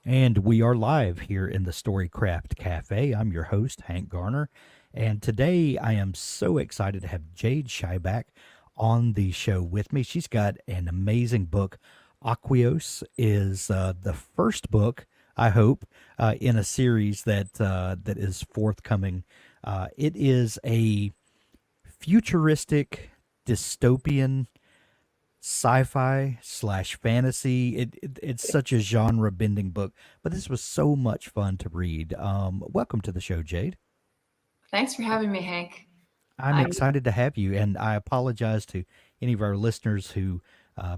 And we are live here in the Storycraft Cafe. I'm your host, Hank Garner. And today I am so excited to have Jade Shyback on the show with me. She's got an amazing book. Aqueous is the first book, I hope, in a series that is forthcoming. It is a futuristic dystopian sci-fi slash fantasy. It's such a genre bending book, but this was so much fun to read. Welcome to the show, Jade. Thanks for having me, Hank. I'm I'm excited to have you, and I apologize to any of our listeners who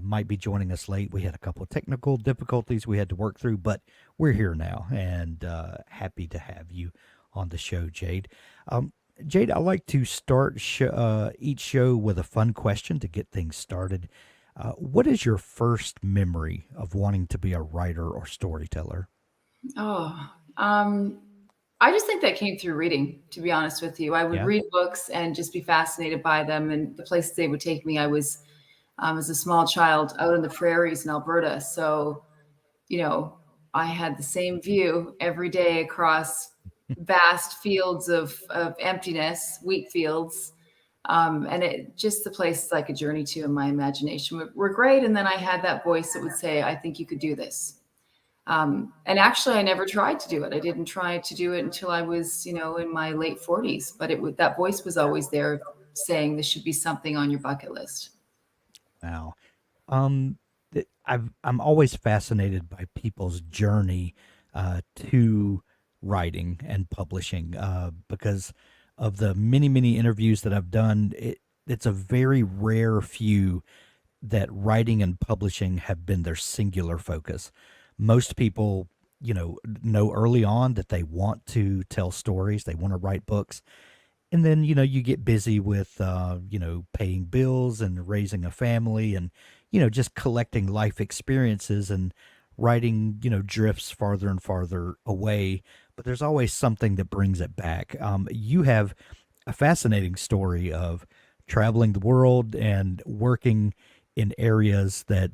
might be joining us late. We had a couple of technical difficulties we had to work through, but we're here now, and happy to have you on the show, Jade. Um, Jade, I like to start each show with a fun question to get things started. What is your first memory of wanting to be a writer or storyteller? oh, um, I just think that came through reading. To be honest with you, I would Yeah. read books and just be fascinated by them and the places they would take me. I was, as a small child, out in the prairies in Alberta, so you know, I had the same view every day across vast fields of emptiness, wheat fields. And it just the places I could journey to in my imagination were great. And then I had that voice that would say, I think you could do this. And actually, I never tried to do it. I didn't try to do it until I was, in my late 40s. But it would that voice was always there saying this should be something on your bucket list. Wow. Um, I'm always fascinated by people's journey to writing and publishing because of the many interviews that I've done. It's a very rare few that writing and publishing have been their singular focus. Most people, know early on that they want to tell stories, they want to write books, and then you get busy with paying bills and raising a family and just collecting life experiences, and writing drifts farther and farther away, but there's always something that brings it back. You have a fascinating story of traveling the world and working in areas that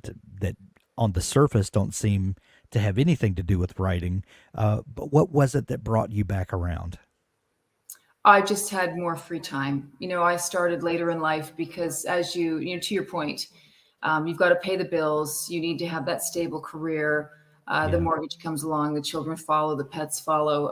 on the surface don't seem to have anything to do with writing, but what was it that brought you back around? I just had more free time. I started later in life because, as to your point, you've got to pay the bills. You need to have that stable career. The Yeah. mortgage comes along, the children follow, the pets follow.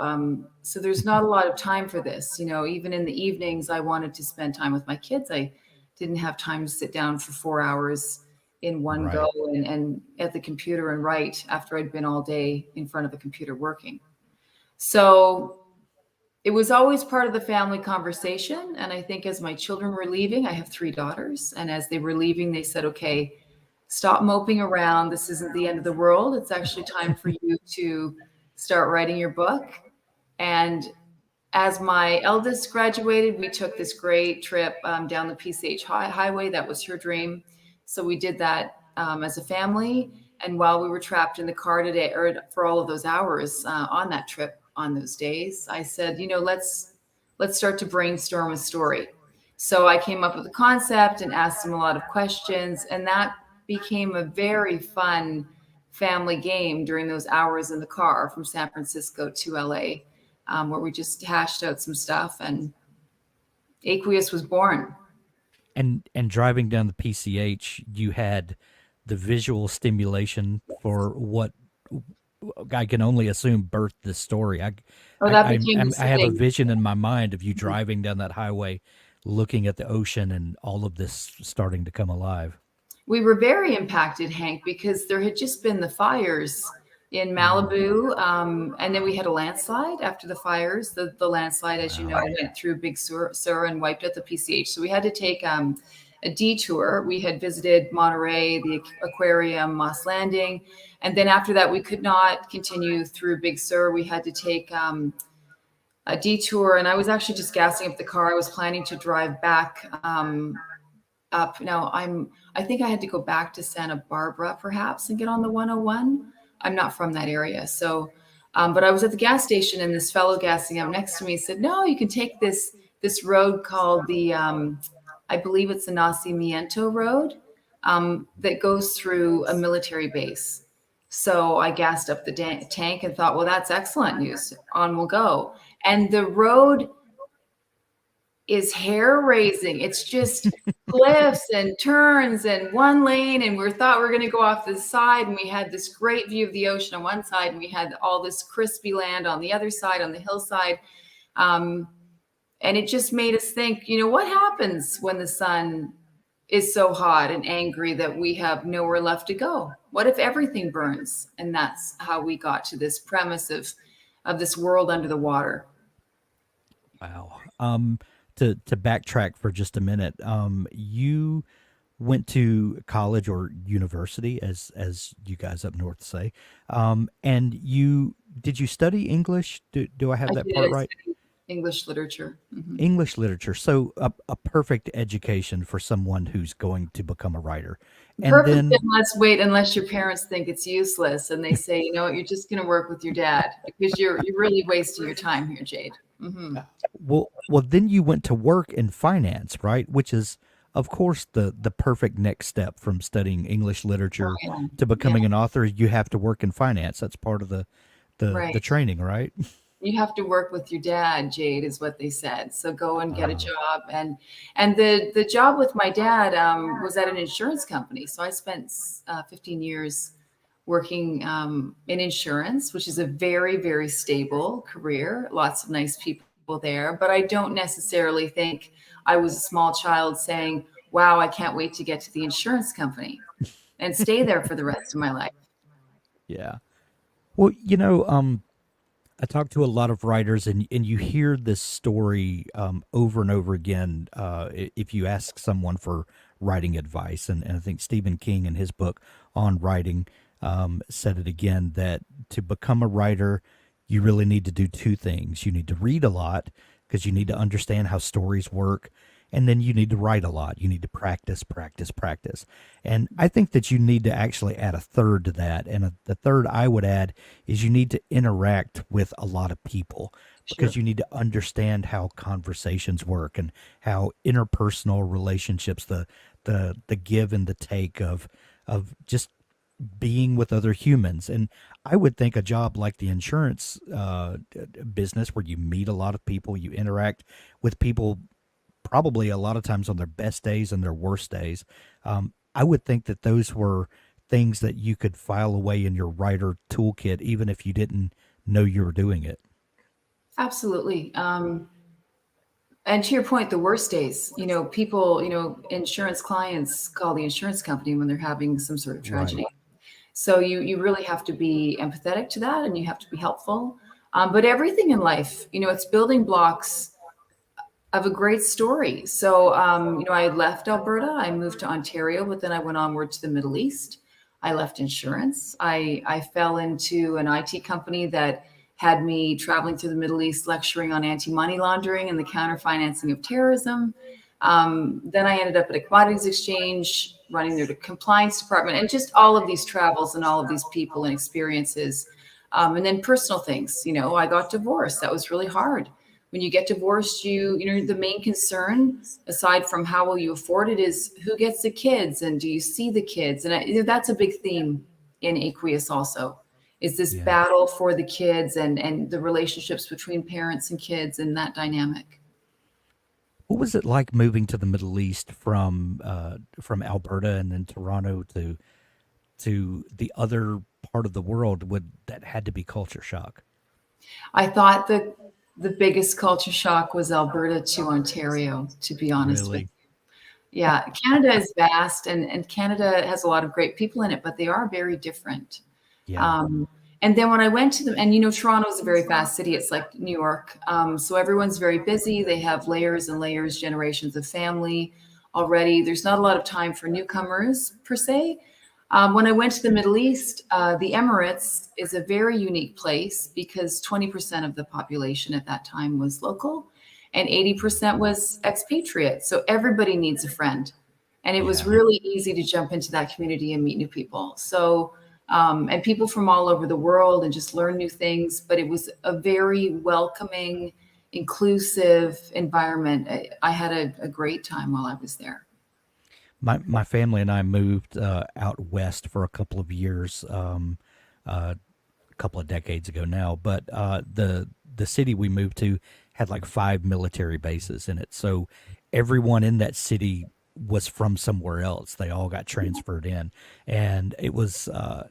So there's not a lot of time for this. Even in the evenings, I wanted to spend time with my kids. I didn't have time to sit down for 4 hours in one go Right. and at the computer and write after I'd been all day in front of a computer working. So it was always part of the family conversation. And I think as my children were leaving, I have three daughters, and as they were leaving, they said, okay, stop moping around. This isn't the end of the world. It's actually time for you to start writing your book. And as my eldest graduated, we took this great trip down the PCH highway. That was her dream. So we did that as a family. And while we were trapped in the car today, or for all of those hours on that trip, on those days, I said, let's start to brainstorm a story. So I came up with a concept and asked him a lot of questions, and that became a very fun family game during those hours in the car from San Francisco to LA, where we just hashed out some stuff, and Aqueous was born. And driving down the PCH, you had the visual stimulation for what I can only assume birthed this story. Oh, that became the I have a setting. vision in my mind of you driving down that highway, looking at the ocean, and all of this starting to come alive. We were very impacted, Hank, because there had just been the fires in Mm, Malibu. And then we had a landslide after the fires. The landslide, as you know, wow. went through Big Sur and wiped out the PCH. So we had to take a detour. We had visited Monterey, the aquarium, Moss Landing. And then after that, we could not continue through Big Sur. We had to take a detour. And I was actually just gassing up the car. I was planning to drive back up. Now I think I had to go back to Santa Barbara perhaps and get on the 101. I'm not from that area. So but I was at the gas station, and this fellow gassing up next to me said, no, you can take this road called the I believe it's the Nacimiento Road, that goes through a military base. So I gassed up the tank and thought, well, that's excellent news. On we'll go. And the road is hair raising. It's just cliffs and turns and one lane. And we thought we were going to go off the side. And we had this great view of the ocean on one side. And we had all this crispy land on the other side, on the hillside. Um, and it just made us think, what happens when the sun is so hot and angry that we have nowhere left to go? What if everything burns? And that's how we got to this premise of this world under the water. Wow. To backtrack for just a minute, you went to college or university, as you guys up north say, and did you study English? Do I have I that did. part I right? studied English literature. Mhm. English literature. So a perfect education for someone who's going to become a writer. And Perfect, then, unless your parents think it's useless and they say, you know what, you're just going to work with your dad because you're really wasting your time here, Jade. Hmm. well, then you went to work in finance, right? Which is, of course, the perfect next step from studying English literature Yeah, to yeah, becoming an author. You have to work in finance. That's part of the right. training, right? You have to work with your dad, Jade, is what they said. So go and get a Uh, job. And the job with my dad was at an insurance company. So I spent 15 years working in insurance, which is a very, very stable career. Lots of nice people there. But I don't necessarily think I was a small child saying, wow, I can't wait to get to the insurance company and stay there for the rest of my life. yeah. Well, I talk to a lot of writers, and you hear this story over and over again. If you ask someone for writing advice, and I think Stephen King in his book on writing said it again, that to become a writer, you really need to do two things. You need to read a lot because you need to understand how stories work. And then you need to write a lot. You need to practice, practice, practice. And I think that you need to actually add a third to that. And the third I would add is you need to interact with a lot of people because Sure. you need to understand how conversations work and how interpersonal relationships, the give and the take of just being with other humans. And I would think a job like the insurance business, where you meet a lot of people, you interact with people probably a lot of times on their best days and their worst days. I would think that those were things that you could file away in your writer toolkit, even if you didn't know you were doing it. Absolutely. And to your point, the worst days, people, insurance clients call the insurance company when they're having some sort of Right. tragedy. So you really have to be empathetic to that and you have to be helpful. But everything in life, it's building blocks of a great story. So, I left Alberta, I moved to Ontario, but then I went onward to the Middle East. I left insurance. I fell into an IT company that had me traveling through the Middle East lecturing on anti-money laundering and the counter financing of terrorism. Then I ended up at a commodities exchange, running their compliance department, and just all of these travels and all of these people and experiences. And then personal things, I got divorced. That was really hard. When you get divorced, the main concern, aside from how will you afford it, is who gets the kids and do you see the kids? And that's a big theme in Aqueous also, is this Yeah. battle for the kids and the relationships between parents and kids and that dynamic. What was it like moving to the Middle East from Alberta and then Toronto to the other part of the world? Would that had to be culture shock? I thought that the biggest culture shock was Alberta to Ontario, to be honest with Really? you. Yeah, Canada is vast and Canada has a lot of great people in it, but they are very different. Yeah. Um, and then when I went to them, and Toronto is a very fast city. It's like New York. So everyone's very busy. They have layers and layers, generations of family already. There's not a lot of time for newcomers per se. When I went to the Middle East, the Emirates is a very unique place because 20% of the population at that time was local and 80% was expatriate. So everybody needs a friend. And it was Yeah. really easy to jump into that community and meet new people. So, and people from all over the world and just learn new things. But it was a very welcoming, inclusive environment. I had a great time while I was there. My family and I moved out west for a couple of years. a couple of decades ago now, but the city we moved to had like 5 military bases in it. So everyone in that city was from somewhere else. They all got transferred in, and it was a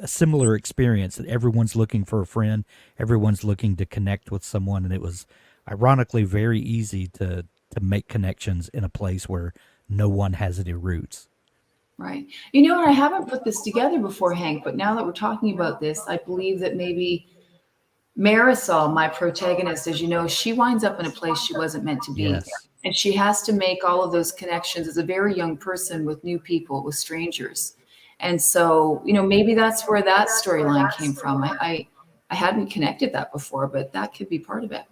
similar experience that everyone's looking for a friend, everyone's looking to connect with someone, and it was ironically very easy to make connections in a place where no one has any roots. Right. You know, and I haven't put this together before, Hank, but now that we're talking about this, I believe that maybe Marisol, my protagonist, as you know, she winds up in a place she wasn't meant to be. Yes. And she has to make all of those connections as a very young person with new people, with strangers. And so, you know, maybe that's where that storyline came from. I hadn't connected that before, but that could be part of it.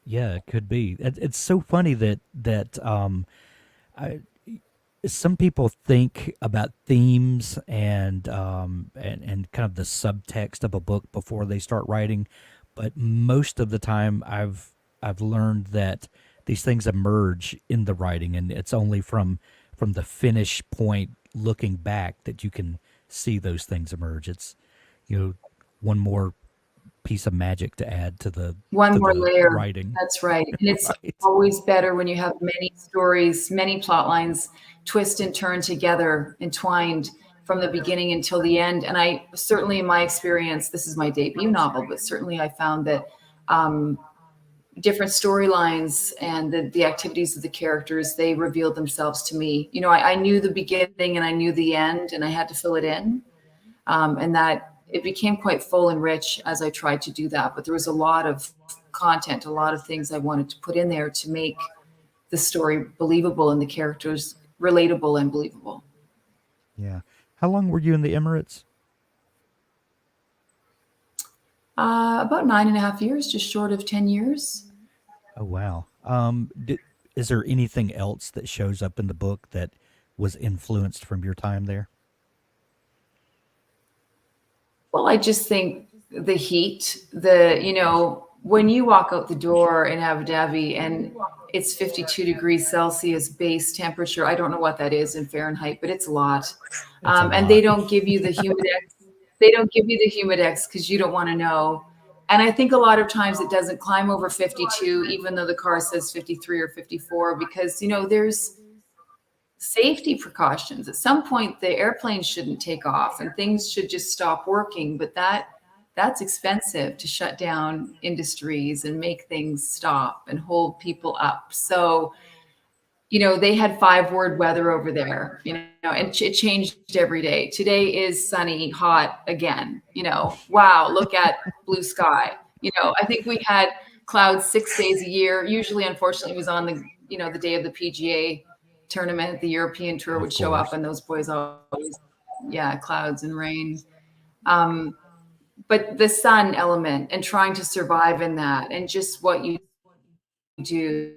Yeah, it could be. It's so funny I, some people think about themes and kind of the subtext of a book before they start writing, but most of the time I've learned that these things emerge in the writing, and it's only from the finish point looking back that you can see those things emerge. It's, you know, one more piece of magic to add One to more the layer. writing. That's right. And it's Right. always better when you have many stories, many plot lines twist and turn together, entwined from the beginning until the end. And I certainly, in my experience, this is my debut novel, but certainly I found that um, different storylines and the activities of the characters, they revealed themselves to me. You know, I knew the beginning and I knew the end, and I had to fill it in. And that it became quite full and rich as I tried to do that. But there was a lot of content, a lot of things I wanted to put in there to make the story believable and the characters relatable and believable. Yeah. How long were you in the Emirates? About 9.5 years, just short of 10 years. Oh wow. Is there anything else that shows up in the book that was influenced from your time there? Well, I just think the heat, you know, when you walk out the door in Abu Dhabi and it's 52 degrees Celsius base temperature, I don't know what that is in Fahrenheit, but it's a lot. It's a And they lot. don't give you the humidex. They don't give you the humidex because you don't want to know. And I think a lot of times it doesn't climb over 52, even though the car says 53 or 54, because, you know, there's safety precautions. At some point, the airplane shouldn't take off and things should just stop working. But that's expensive to shut down industries and make things stop and hold people up. So, you know, they had 5 word weather over there, you know, and it changed every day. Today is sunny, hot again, you know, wow, look at blue sky. You know, I think we had clouds 6 days a year. Usually, unfortunately, it was on the, you know, the day of the PGA tournament, the European tour Of would show up course. and those boys always, yeah, clouds and rain. Um, but the sun element and trying to survive in that and just what you do,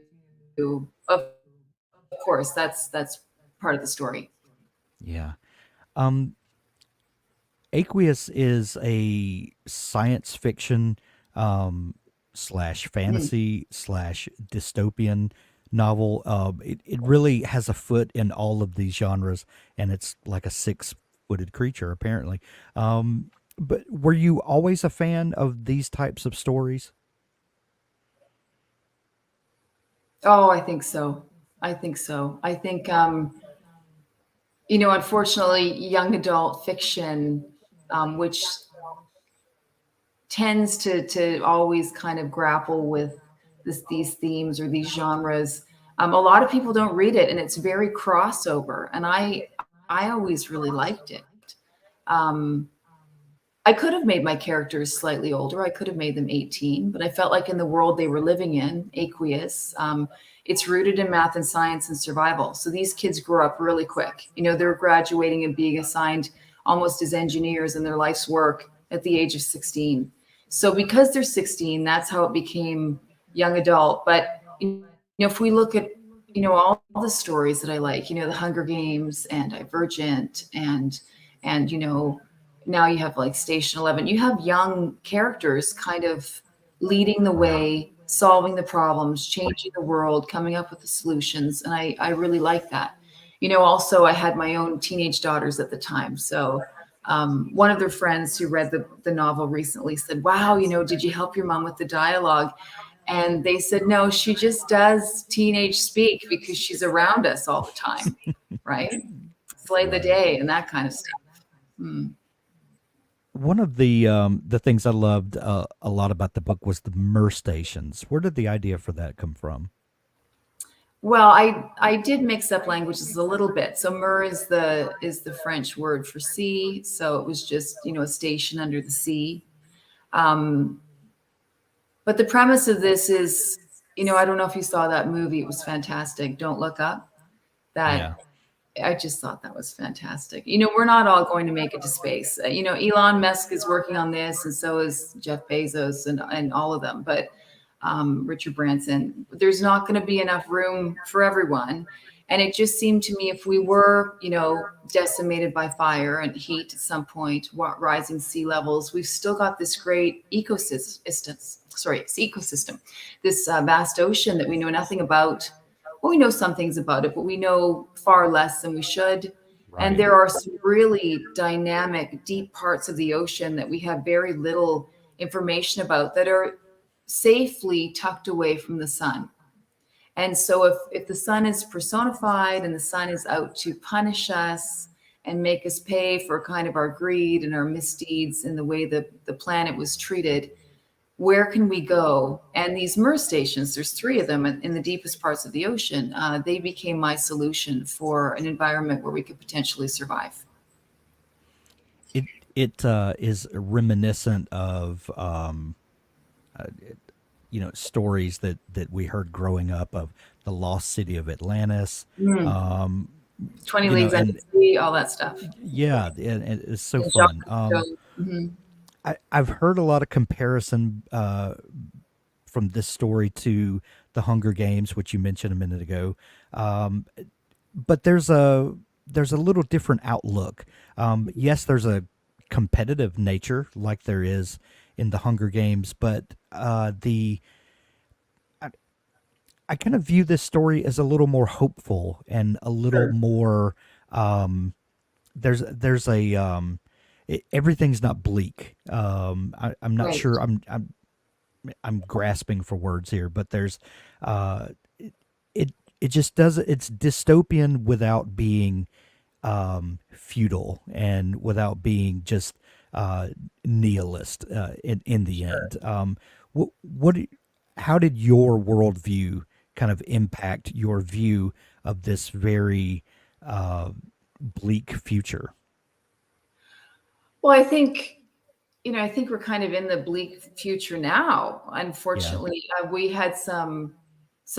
of course, that's part of the story. Yeah. Um, Aqueous is a science fiction slash Mm. fantasy slash dystopian novel. It really has a foot in all of these genres, and it's like a six-footed creature, apparently. But were you always a fan of these types of stories? Oh, I think so. I think so. I think, you know, unfortunately, young adult fiction, which tends to always kind of grapple with these themes or these genres. A lot of people don't read it, and it's very crossover. And I always really liked it. Um, I could have made my characters slightly older. I could have made them 18, but I felt like in the world they were living in, Aqueous, it's rooted in math and science and survival. So these kids grew up really quick. You know, they're graduating and being assigned almost as engineers in their life's work at the age of 16. So because they're 16, that's how it became young adult. But you know, if we look at, you know, all the stories that I like, you know, the Hunger Games and Divergent and you know, now you have like Station 11, you have young characters kind of leading the Right. way, solving the problems, changing the world, coming up with the solutions. And I really like that. You know, also I had my own teenage daughters at the time. So One of their friends who read the novel recently said, wow, did you help your mom with the dialogue? And they said, no, she just does teenage speak because she's around us all the time, right? Slay the Right. day and that kind of stuff. Mm. One of the things I loved a lot about the book was the MER stations. Where did the idea for that come from? Well, I did mix up languages a little bit. So mer is the French word for sea. So it was just a station under the sea. Um, but the premise of this is, I don't know if you saw that movie. It was fantastic. Don't Look Up. Yeah. That I just thought that was fantastic. We're not all going to make it to space. Elon Musk is working on this, and so is Jeff Bezos and all of them. But Richard Branson, there's not going to be enough room for everyone. And it just seemed to me if we were, decimated by fire and heat at some point, rising sea levels, we've still got this great ecosystem, this vast ocean that we know nothing about. Well, we know some things about it, but we know far less than we should. And Right. there are some really dynamic, deep parts of the ocean that we have very little information about that are safely tucked away from the sun. And so if the sun is personified and the sun is out to punish us and make us pay for kind of our greed and our misdeeds and the way the planet was treated, where can we go? And these MER stations, there's 3 of them in the deepest parts of the ocean. They became my solution for an environment where we could potentially survive. It it is reminiscent of stories that we heard growing up of the lost city of Atlantis. Mm. Um, 20 Leagues Under and the Sea, all that stuff. yeah, and it's so And fun. Jacques Cousteau. Mhm. I've heard a lot of comparison from this story to the Hunger Games, which you mentioned a minute ago. Um, but there's a little different outlook. Yes, there's a competitive nature like there is in the Hunger Games, but the I kind of view this story as a little more hopeful and a little Sure. more. There's a everything's not bleak. I'm not Right. sure. I'm grasping for words here, but there's uh, it it just does it's dystopian without being feudal and without being just nihilist in the end. What how did your worldview kind of impact your view of this very uh, bleak future? Well, I think we're kind of in the bleak future now. Yeah. Unfortunately, we had some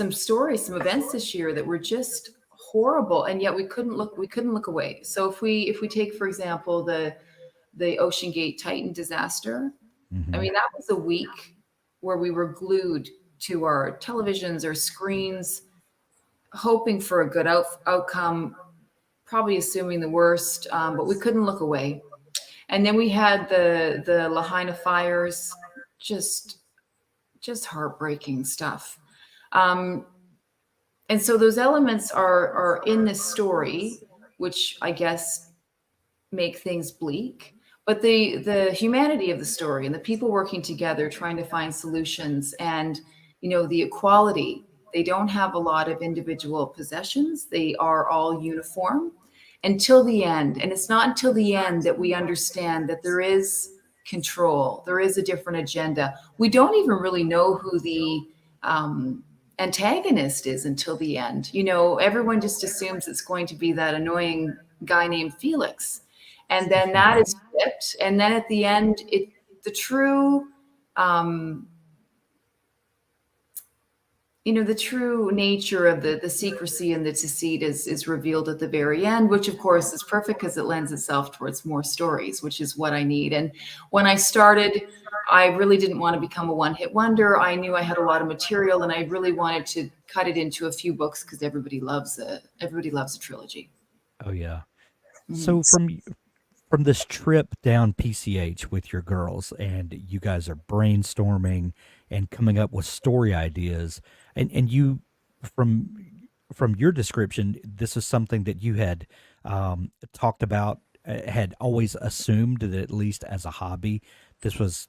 stories, some events this year that were just horrible, and yet we couldn't look away. So if we take, for example, the Ocean Gate Titan disaster, I Hmm. mean, that was a week where we were glued to our televisions or screens, hoping for a good outcome, probably assuming the worst, but we couldn't look away. And then we had the Lahaina fires, just just heartbreaking stuff. Um, and so those elements are in this story, which I guess make things bleak. But the humanity of the story and the people working together trying to find solutions and the equality. They don't have a lot of individual possessions. They are all uniform until the end. And it's not until the end that we understand that there is control. There is a different agenda. We don't even really know who the antagonist is until the end. Everyone just assumes it's going to be that annoying guy named Felix, and then that is flipped. And then at the end, the true, um, the true nature of the secrecy and the deceit is revealed at the very end, which of course is perfect because it lends itself towards more stories, which is what I need. And when I started, I really didn't want to become a one-hit wonder. I knew I had a lot of material, and I really wanted to cut it into a few books because everybody loves a trilogy. Oh yeah. Mhm. So from this trip down PCH with your girls, and you guys are brainstorming and coming up with story ideas, and you from from your description, this is something that you had talked about had always assumed that at least as a hobby, this was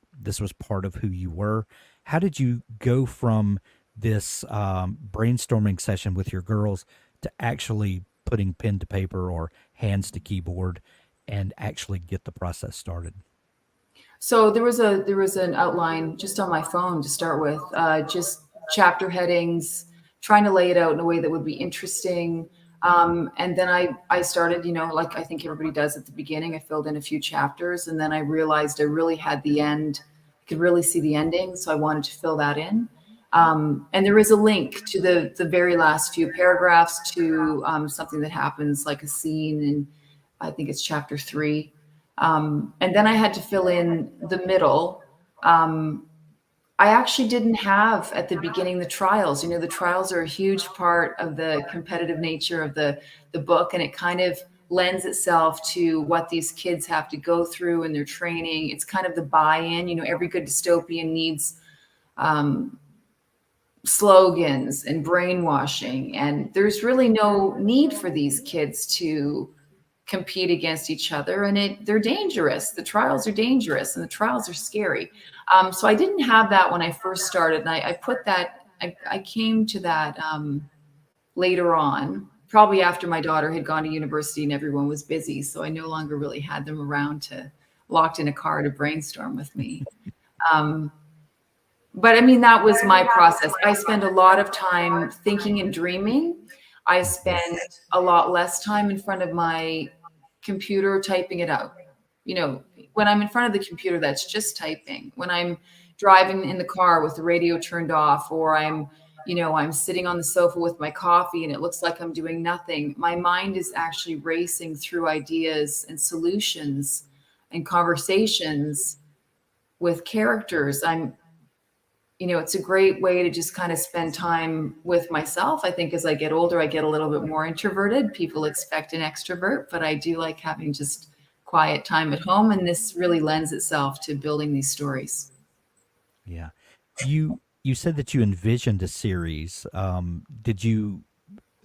part of who you were. How did you go from this brainstorming session with your girls to actually putting pen to paper or hands to keyboard and actually get the process started? So there was an outline just on my phone to start with, just chapter headings, trying to lay it out in a way that would be interesting. And then I started, like I think everybody does at the beginning, I filled in a few chapters, and then I realized I really had the end, I could really see the ending, so I wanted to fill that in. And there is a link to the very last few paragraphs to something that happens, like a scene in, I think it's chapter 3. And then I had to fill in the middle. I actually didn't have at the beginning the trials. The trials are a huge part of the competitive nature of the book, and it kind of lends itself to what these kids have to go through in their training. It's kind of the buy-in. Every good dystopian needs slogans and brainwashing, and there's really no need for these kids to compete against each other, and they're dangerous. The trials are dangerous and the trials are scary. So I didn't have that when I first started, and I put that, I came to that later on, probably after my daughter had gone to university and everyone was busy, so I no longer really had them around to locked in a car to brainstorm with me. But I mean, that was my process. I spend a lot of time thinking and dreaming. I spend a lot less time in front of my computer typing it out. When I'm in front of the computer, that's just typing. When I'm driving in the car with the radio turned off, or I'm sitting on the sofa with my coffee and it looks like I'm doing nothing, my mind is actually racing through ideas and solutions and conversations with characters. It's a great way to just kind of spend time with myself. I think as I get older, I get a little bit more introverted. People expect an extrovert, but I do like having just quiet time at home. And this really lends itself to building these stories. Yeah. You said that you envisioned a series. Did you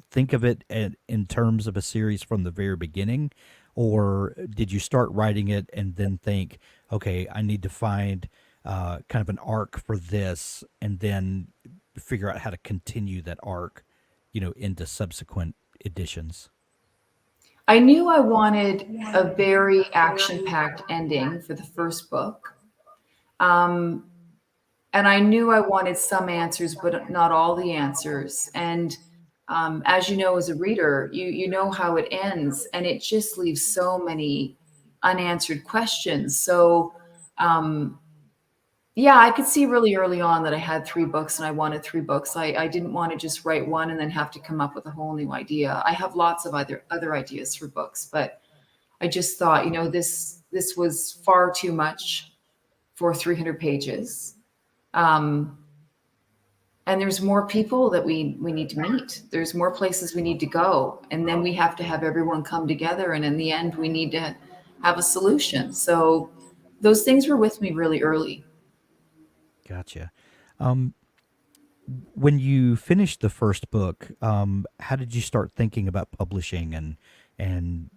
think of it in terms of a series from the very beginning, or did you start writing it and then think, okay, I need to find kind of an arc for this, and then figure out how to continue that arc, into subsequent editions? I knew I wanted a very action-packed ending for the first book. Um, and I knew I wanted some answers, but not all the answers. And as you know, as a reader, you know how it ends, and it just leaves so many unanswered questions. So yeah, I could see really early on that I had 3 books and I wanted 3 books. I didn't want to just write one and then have to come up with a whole new idea. I have lots of other ideas for books, but I just thought, this was far too much for 300 pages. Um, and there's more people that we need to meet. There's more places we need to go. And then we have to have everyone come together. And in the end, we need to have a solution. So those things were with me really early. Gotcha. Um, when you finished the first book, how did you start thinking about publishing and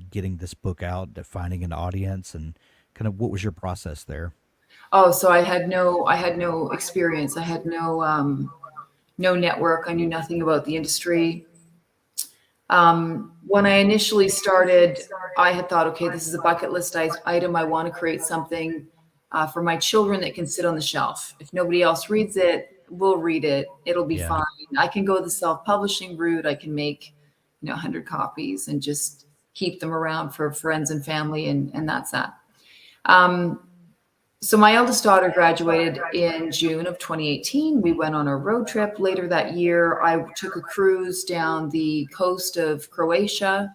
getting this book out, finding an audience, and kind of what was your process there? Oh, so I had no experience. I had no network. I knew nothing about the industry. When I initially started, I had thought, okay, this is a bucket list item. I want to create something for my children that can sit on the shelf. If nobody else reads it, we'll read it. It'll be Yeah. fine. I can go the self-publishing route. I can make, 100 copies and just keep them around for friends and family, and that's that. Um, so my eldest daughter graduated in June of 2018. We went on a road trip later that year. I took a cruise down the coast of Croatia.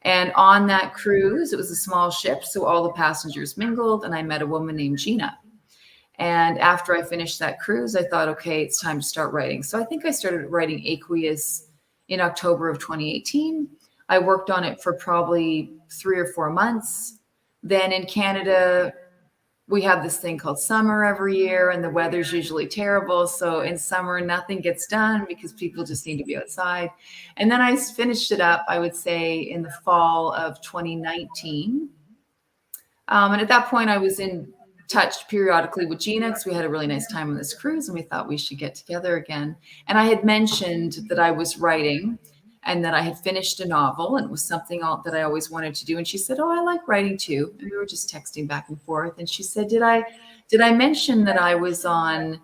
And on that cruise, it was a small ship, so all the passengers mingled, and I met a woman named Gina. And after I finished that cruise, I thought, okay, it's time to start writing. So I think I started writing Aqueous in October of 2018. I worked on it for probably 3 or 4 months. Then in Canada, we have this thing called summer every year, and the weather's usually terrible. So in summer, nothing gets done because people just need to be outside. And then I finished it up, I would say, in the fall of 2019. And at that point, I was in touch periodically with Gina because we had a really nice time on this cruise and we thought we should get together again. And I had mentioned that I was writing and that I had finished a novel and it was something that I always wanted to do. And she said, "Oh, I like writing too." And we were just texting back and forth. And she said, "Did I mention that I was on?"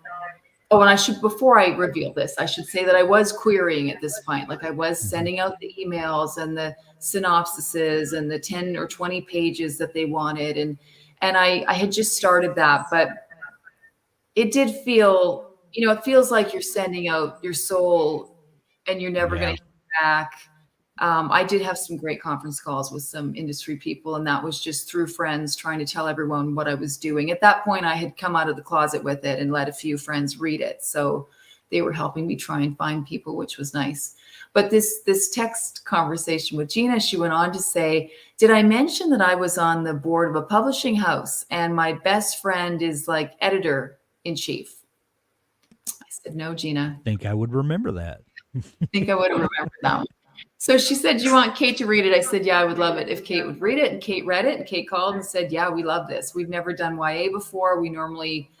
Oh, and before I reveal this, I should say that I was querying at this point. Like I was sending out the emails and the synopsises and the 10 or 20 pages that they wanted. And I had just started that, but it did feel, it feels like you're sending out your soul and you're never going to hear back. I did have some great conference calls with some industry people, and that was just through friends trying to tell everyone what I was doing. At that point, I had come out of the closet with it and let a few friends read it. So they were helping me try and find people, which was nice. But this text conversation with Gina, she went on to say, "Did I mention that I was on the board of a publishing house and my best friend is like editor in chief?" I said, "No, Gina." Think I would remember that. I think I would have remembered that one. So she said, "Do you want Kate to read it?" I said, "Yeah, I would love it if Kate would read it." And Kate read it, and Kate called and said, "Yeah, we love this. We've never done YA before. We normally,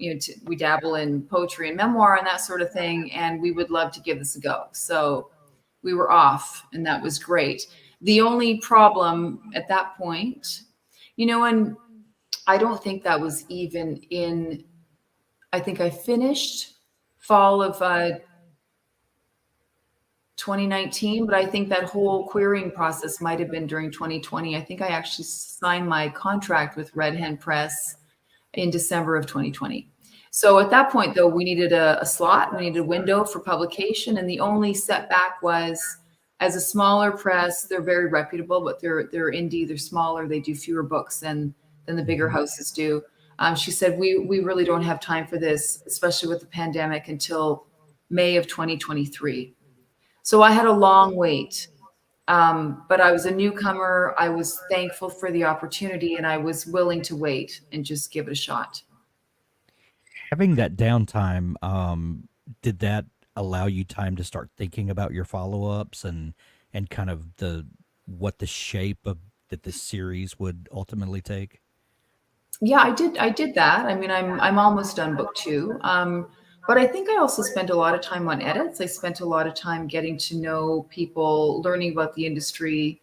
we dabble in poetry and memoir and that sort of thing, and we would love to give this a go." So we were off, and that was great. The only problem at that point, and I don't think that was even I think I finished fall of 2019, but I think that whole querying process might have been during 2020. I think I actually signed my contract with Red Hen Press in December of 2020. So at that point, though, we needed a slot, we needed a window for publication. And the only setback was, as a smaller press, they're very reputable, but they're indie, they're smaller, they do fewer books than the bigger houses do. She said, we really don't have time for this, especially with the pandemic, until May of 2023. So I had a long wait, but I was a newcomer. I was thankful for the opportunity, and I was willing to wait and just give it a shot. Having that downtime, did that allow you time to start thinking about your follow-ups and kind of what the shape of that this series would ultimately take? Yeah, I did that. I mean, I'm almost done book 2. But I think I also spent a lot of time on edits. I spent a lot of time getting to know people, learning about the industry,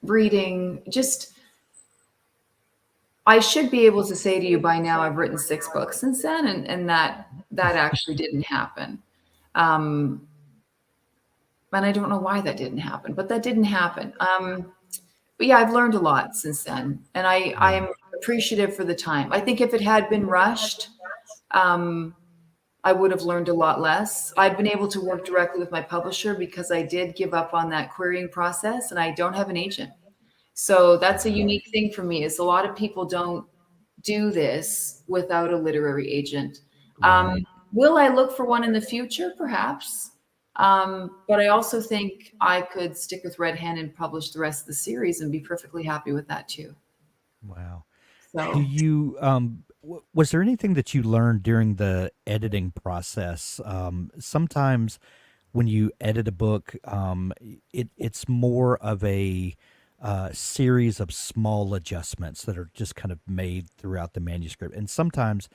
reading. I should be able to say to you by now, I've written 6 books since then, and that actually didn't happen. And I don't know why that didn't happen, but that didn't happen. But yeah, I've learned a lot since then, and I am appreciative for the time. I think if it had been rushed, I would have learned a lot less. I've been able to work directly with my publisher because I did give up on that querying process, and I don't have an agent. So that's a unique thing for me, is a lot of people don't do this without a literary agent. Right. Will I look for one in the future? Perhaps. But I also think I could stick with Red Hen and publish the rest of the series and be perfectly happy with that too. Wow. Do So you was there anything that you learned during the editing process? Sometimes when you edit a book, it's more of a series of small adjustments that are just kind of made throughout the manuscript, and sometimes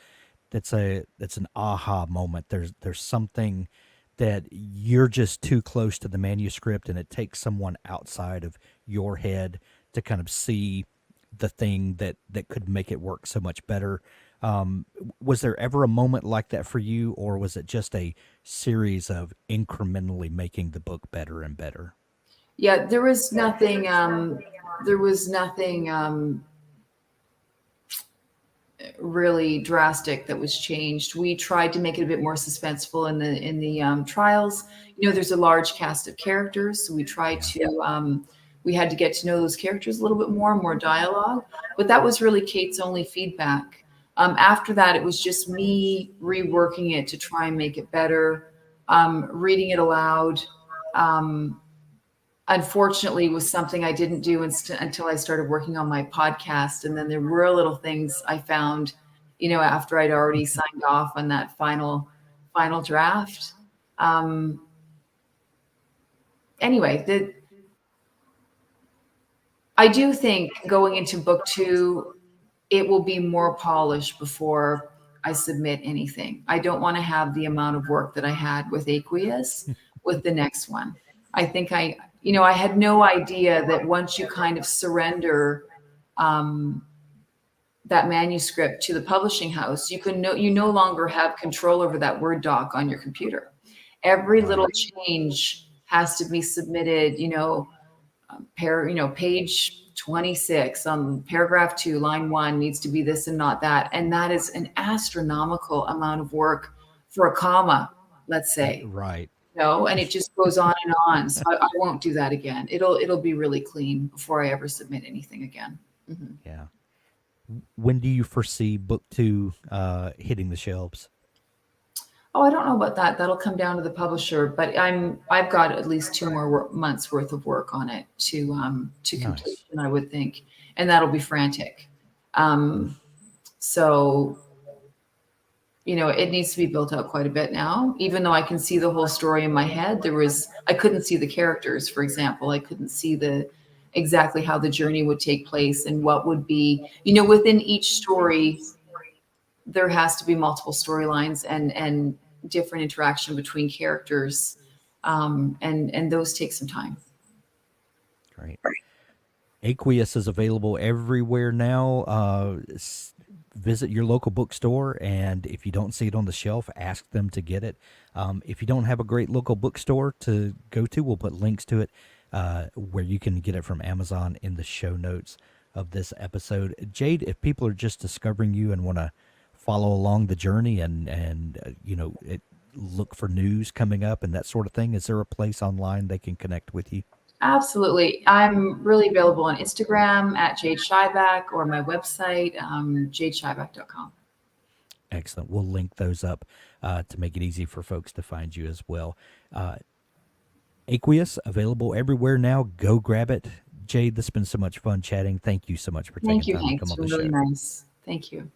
that's an aha moment. There's something that you're just too close to the manuscript, and it takes someone outside of your head to kind of see the thing that could make it work so much better. Was there ever a moment like that for you, or was it just a series of incrementally making the book better and better? yeah, there was nothing. There was nothing really drastic that was changed. We tried to make it a bit more suspenseful in the trials. There's a large cast of characters, so we tried to. We had to get to know those characters a little bit more dialogue. But that was really Kate's only feedback. After that, it was just me reworking it to try and make it better, reading it aloud. unfortunately was something I didn't do until I started working on my podcast. And then there were little things I found, after I'd already signed off on that final draft. Um, anyway, I do think going into book two, it will be more polished before I submit anything. I don't want to have the amount of work that I had with Aqueous with the next one. I think I had no idea that once you kind of surrender that manuscript to the publishing house, you no longer have control over that Word doc on your computer. Every little Right. change has to be submitted, page 26 on paragraph 2, line 1 needs to be this and not that. And that is an astronomical amount of work for a comma, let's say, Right. and it just goes on and on. So I won't do that again. It'll be really clean before I ever submit anything again. Mhm. Yeah. When do you foresee book two hitting the shelves? Oh, I don't know about that. That'll come down to the publisher, but I've got at least 2 more months worth of work on it to Nice. completion, I would think, and that'll be frantic. So it needs to be built out quite a bit now. Even though I can see the whole story in my head, I couldn't see the characters, for example. I couldn't see exactly how the journey would take place and what would be, within each story there has to be multiple storylines and different interaction between characters, and those take some time. Great. Aqueous is available everywhere now. Visit your local bookstore, and if you don't see it on the shelf, ask them to get it. If you don't have a great local bookstore to go to, we'll put links to it where you can get it from Amazon in the show notes of this episode. Jade, if people are just discovering you and want to follow along the journey and look for news coming up and that sort of thing, is there a place online they can connect with you? Absolutely. I'm really available on Instagram at Jade Shyback or my website, jadeshyback.com. Excellent. We'll link those up to make it easy for folks to find you as well. Aqueous, available everywhere now. Go grab it. Jade, this has been so much fun chatting. Thank you so much for taking Thank you, time to Hank. come It's on been the really show. nice. Thank you.